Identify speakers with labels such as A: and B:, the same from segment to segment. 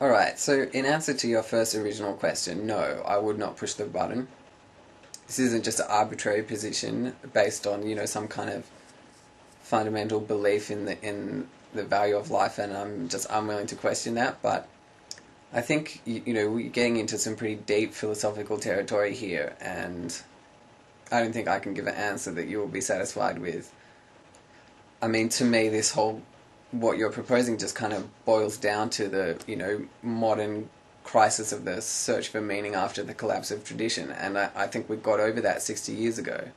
A: Alright, so in answer to your first original question, no, I would not push the button. This isn't just an arbitrary position based on, some kind of fundamental belief in the value of life, and I'm just unwilling to question that. But I think we're getting into some pretty deep philosophical territory here, and I don't think I can give an answer that you will be satisfied with. I mean, to me, this whole what you're proposing just kind of boils down to the modern crisis of the search for meaning after the collapse of tradition, and I think we got over that 60 years ago.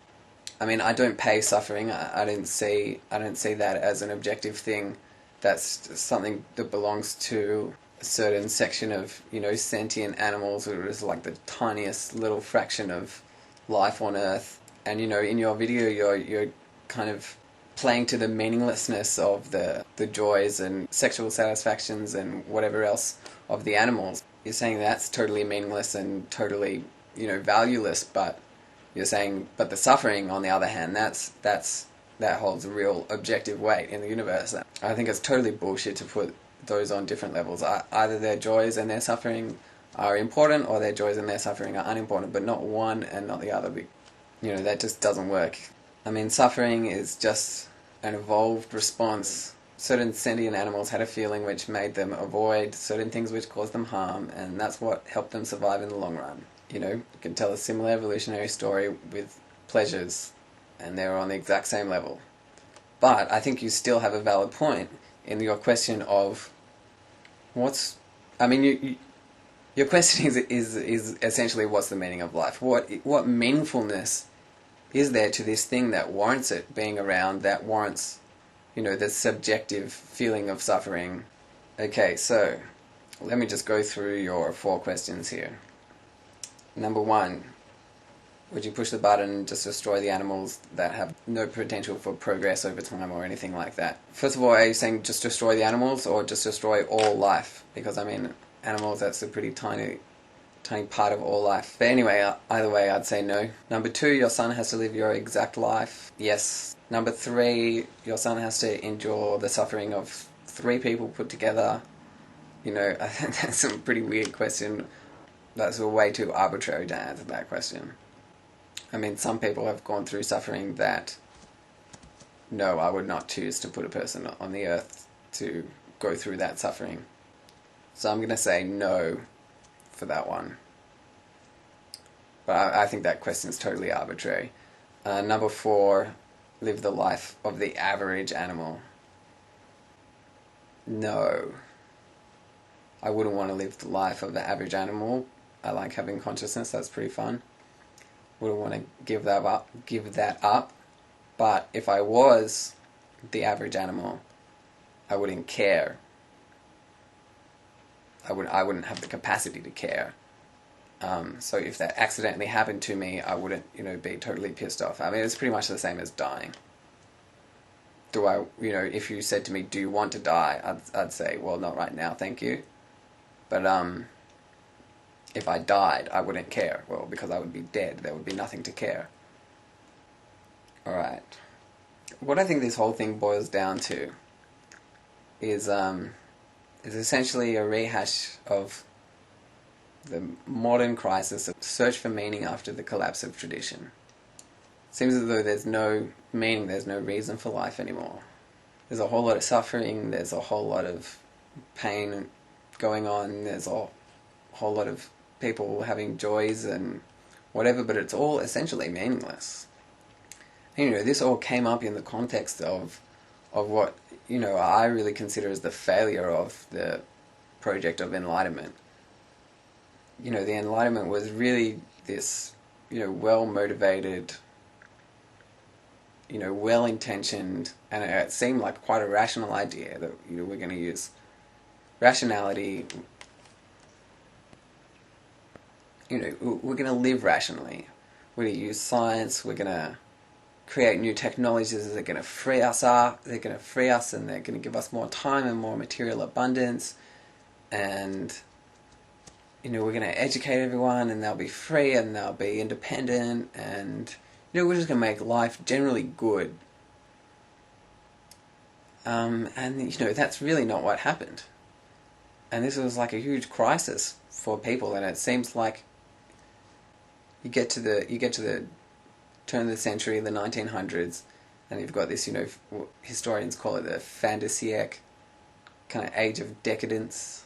A: I mean, I don't pay suffering. I don't see that as an objective thing. That's something that belongs to a certain section of sentient animals, or is like the tiniest little fraction of life on Earth. And in your video, you're kind of playing to the meaninglessness of the joys and sexual satisfactions and whatever else of the animals. You're saying that's totally meaningless and totally valueless, but you're saying, but the suffering, on the other hand, that holds a real objective weight in the universe. I think it's totally bullshit to put those on different levels. Either their joys and their suffering are important, or their joys and their suffering are unimportant, but not one and not the other. That just doesn't work. I mean, suffering is just an evolved response. Certain sentient animals had a feeling which made them avoid certain things which caused them harm, and that's what helped them survive in the long run. You can tell a similar evolutionary story with pleasures, and they're on the exact same level. But I think you still have a valid point in your question of your question is essentially, what's the meaning of life? What meaningfulness is there to this thing that warrants it being around, that warrants the subjective feeling of suffering? Okay, so let me just go through your 4 questions here. Number 1, would you push the button and just destroy the animals that have no potential for progress over time or anything like that? First of all, are you saying just destroy the animals, or just destroy all life? Because, I mean, animals, that's a pretty tiny part of all life. But anyway, either way, I'd say no. Number 2, your son has to live your exact life. Yes. Number 3, your son has to endure the suffering of 3 people put together. I think that's a pretty weird question. That's way too arbitrary to answer that question. I mean, some people have gone through suffering that, no, I would not choose to put a person on the earth to go through that suffering. So I'm going to say no for that one. But I think that question is totally arbitrary. Number 4, live the life of the average animal. No. I wouldn't want to live the life of the average animal. I like having consciousness, that's pretty fun. Wouldn't want to give that up. But if I was the average animal, I wouldn't care. I wouldn't have the capacity to care. So if that accidentally happened to me, I wouldn't, be totally pissed off. I mean, it's pretty much the same as dying. If you said to me, do you want to die? I'd say, well, not right now, thank you. But, if I died, I wouldn't care. Well, because I would be dead. There would be nothing to care. Alright. What I think this whole thing boils down to is essentially a rehash of the modern crisis of search for meaning after the collapse of tradition. It seems as though there's no meaning, there's no reason for life anymore. There's a whole lot of suffering, there's a whole lot of pain going on, there's a whole lot of people having joys and whatever, but it's all essentially meaningless. And, this all came up in the context of what, I really consider as the failure of the project of enlightenment. The Enlightenment was really this, well-motivated, well-intentioned, and it seemed like quite a rational idea that, we're going to use rationality. We're going to live rationally. We're going to use science. We're going to create new technologies that are going to free us up. They're going to free us, and they're going to give us more time and more material abundance. And we're going to educate everyone, and they'll be free, and they'll be independent, and we're just going to make life generally good. And that's really not what happened. And this was like a huge crisis for people, and it seems like you get to the turn of the century, the 1900s, and you've got this, historians call it the fin de siècle, kind of age of decadence.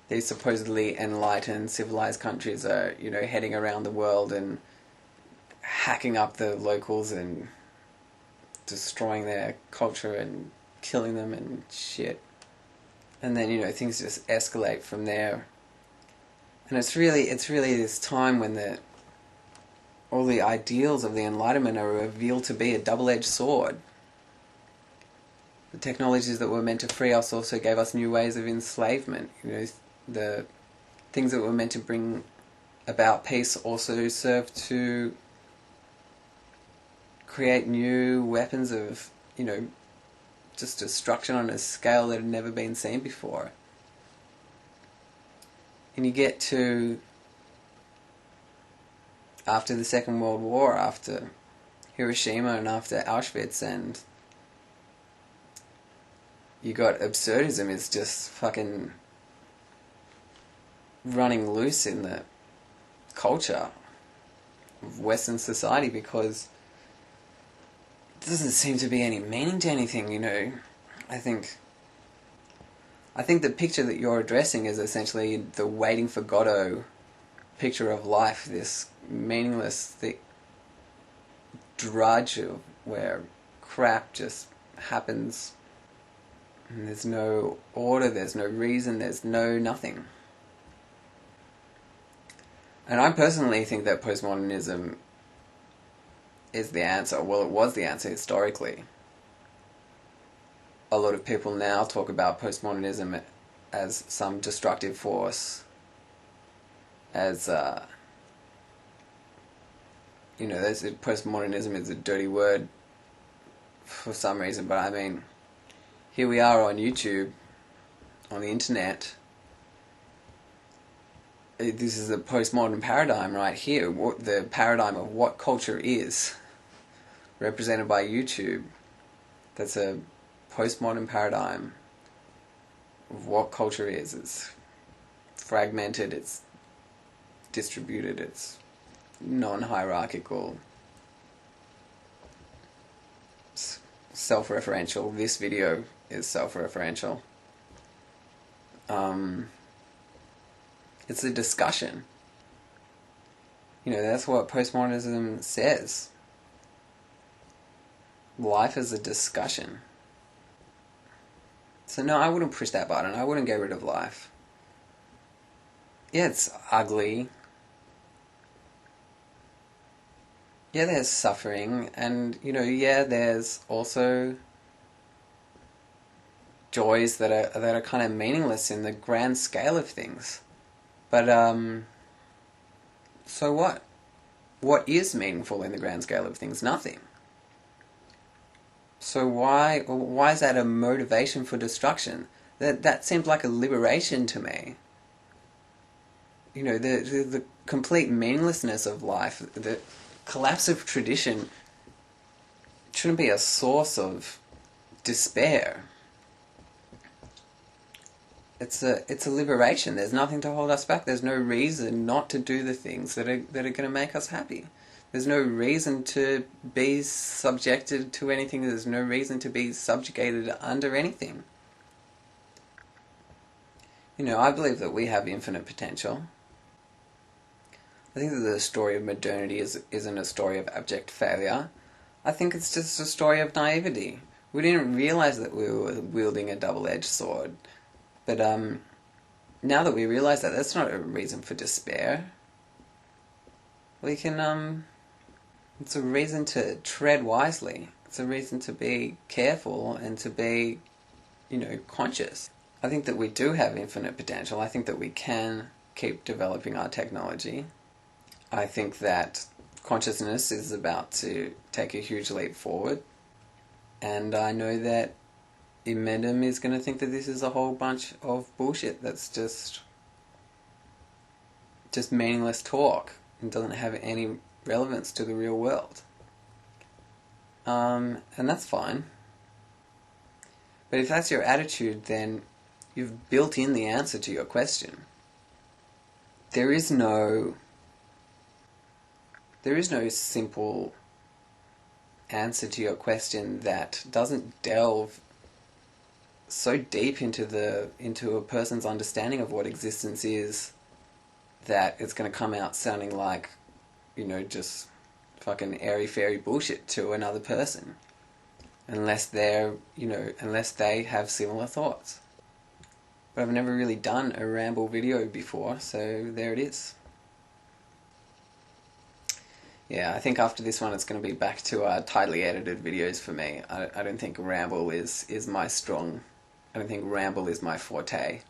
A: These supposedly enlightened, civilized countries are, heading around the world and hacking up the locals and destroying their culture and killing them and shit. And then, things just escalate from there. And it's really this time when all the ideals of the Enlightenment are revealed to be a double-edged sword. The technologies that were meant to free us also gave us new ways of enslavement. The things that were meant to bring about peace also served to create new weapons of, just destruction on a scale that had never been seen before. And you get to after the Second World War, after Hiroshima and after Auschwitz, and you got absurdism is just fucking running loose in the culture of Western society, because it doesn't seem to be any meaning to anything, I think the picture that you're addressing is essentially the Waiting for Godot picture of life, this meaningless, thick drudge of where crap just happens, and there's no order, there's no reason, there's no nothing. And I personally think that postmodernism is the answer. Well, it was the answer historically. A lot of people now talk about postmodernism as some destructive force, as postmodernism is a dirty word for some reason, but I mean, here we are on YouTube, on the internet. This is a postmodern paradigm right here, the paradigm of what culture is, represented by YouTube. That's a postmodern paradigm of what culture is. It's fragmented, it's distributed, it's non-hierarchical, it's self-referential. This video is self-referential. It's a discussion. That's what postmodernism says. Life is a discussion. So no, I wouldn't push that button. I wouldn't get rid of life. Yeah, it's ugly. Yeah, there's suffering, and there's also joys that are kind of meaningless in the grand scale of things. But so what? What is meaningful in the grand scale of things? Nothing. So why is that a motivation for destruction? That seems like a liberation to me. The complete meaninglessness of life, the collapse of tradition shouldn't be a source of despair. It's a liberation. There's nothing to hold us back. There's no reason not to do the things that are going to make us happy. There's no reason to be subjected to anything. There's no reason to be subjugated under anything. I believe that we have infinite potential. I think that the story of modernity isn't a story of abject failure. I think it's just a story of naivety. We didn't realize that we were wielding a double-edged sword. But now that we realize that, that's not a reason for despair. We can, it's a reason to tread wisely. It's a reason to be careful and to be, conscious. I think that we do have infinite potential. I think that we can keep developing our technology. I think that consciousness is about to take a huge leap forward. And I know that Emendham is going to think that this is a whole bunch of bullshit that's just meaningless talk and doesn't have any relevance to the real world. And that's fine. But if that's your attitude, then You've built in the answer to your question. There is no simple answer to your question that doesn't delve so deep into a person's understanding of what existence is that it's going to come out sounding like, just fucking airy-fairy bullshit to another person. Unless they have similar thoughts. But I've never really done a ramble video before, so there it is. Yeah, I think after this one it's going to be back to tightly edited videos for me. I don't think ramble is my strong... I don't think ramble is my forte.